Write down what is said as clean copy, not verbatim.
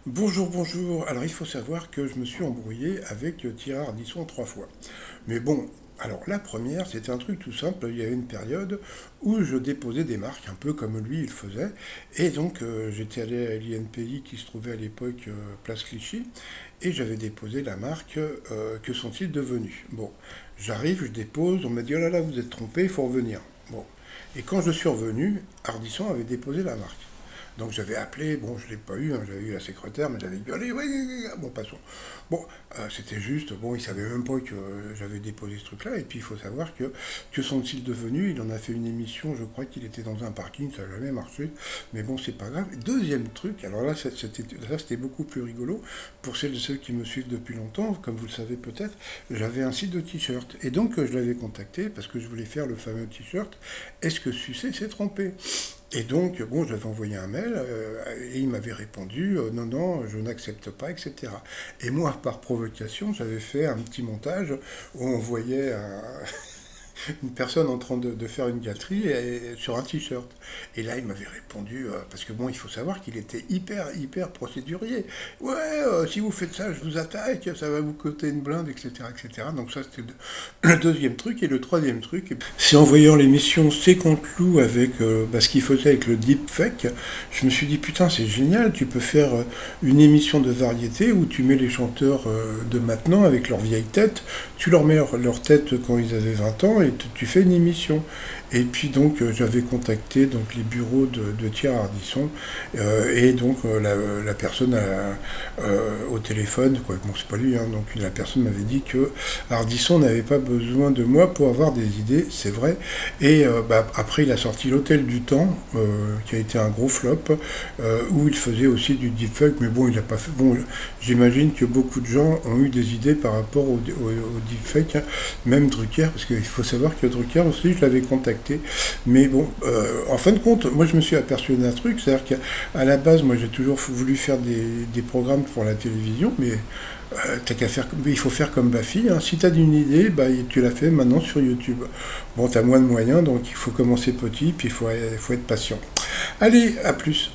Bonjour, bonjour. Alors il faut savoir que je me suis embrouillé avec Thierry Ardisson 3 fois. Mais bon, alors la première, c'était un truc tout simple. Il y a eu une période où je déposais des marques, un peu comme lui il faisait. Et donc j'étais allé à l'INPI qui se trouvait à l'époque place Clichy. Et j'avais déposé la marque Que sont-ils devenus. Bon, j'arrive, je dépose, on m'a dit oh là là, vous êtes trompé, il faut revenir. Bon. Et quand je suis revenu, Ardisson avait déposé la marque. Donc j'avais appelé, bon je ne l'ai pas eu, hein, j'avais eu la secrétaire, mais j'avais dit, allez, ouais, bon passons. Bon, c'était juste, bon il savait même pas que j'avais déposé ce truc-là, et puis il faut savoir que sont-ils devenus. Il en a fait une émission, je crois qu'il était dans un parking, ça n'a jamais marché, mais bon c'est pas grave. Deuxième truc, alors là c'était beaucoup plus rigolo, pour celles et ceux qui me suivent depuis longtemps, comme vous le savez peut-être, j'avais un site de t-shirt, et donc je l'avais contacté parce que je voulais faire le fameux t-shirt, est-ce que Sucé s'est trompé? Et donc, bon, j'avais envoyé un mail et il m'avait répondu non, non, je n'accepte pas, etc. Et moi, par provocation, j'avais fait un petit montage où on voyait une personne en train de faire une gâterie sur un t-shirt. Et là, il m'avait répondu, parce que bon, il faut savoir qu'il était hyper procédurier. Ouais, si vous faites ça, je vous attaque, ça va vous coûter une blinde, etc. etc. Donc ça, c'était le deuxième truc. Et le troisième truc, c'est en voyant l'émission C'est contre Loup avec ce qu'il faisait avec le deepfake, je me suis dit, putain, c'est génial, tu peux faire une émission de variété où tu mets les chanteurs de maintenant avec leur vieille tête, tu leur mets leur tête quand ils avaient 20 ans et tu fais une émission. Et puis donc j'avais contacté donc les bureaux de Thierry Ardisson et donc la personne au téléphone, quoi. Bon c'est pas lui, hein, donc la personne m'avait dit que Ardisson n'avait pas besoin de moi pour avoir des idées, c'est vrai. Et après il a sorti l'Hôtel du Temps, qui a été un gros flop, où il faisait aussi du deepfake, mais bon il a pas fait. Bon j'imagine que beaucoup de gens ont eu des idées par rapport au deepfake, hein, même Drucker, parce qu'il faut savoir que Drucker aussi je l'avais contacté. Mais bon, en fin de compte, moi je me suis aperçu d'un truc, c'est-à-dire qu'à la base, moi j'ai toujours voulu faire des programmes pour la télévision, mais t'as qu'à faire, il faut faire comme Bafi, hein. Si t'as une idée, bah, tu la fais maintenant sur YouTube. Bon, t'as moins de moyens, donc il faut commencer petit, puis il faut être patient. Allez, à plus.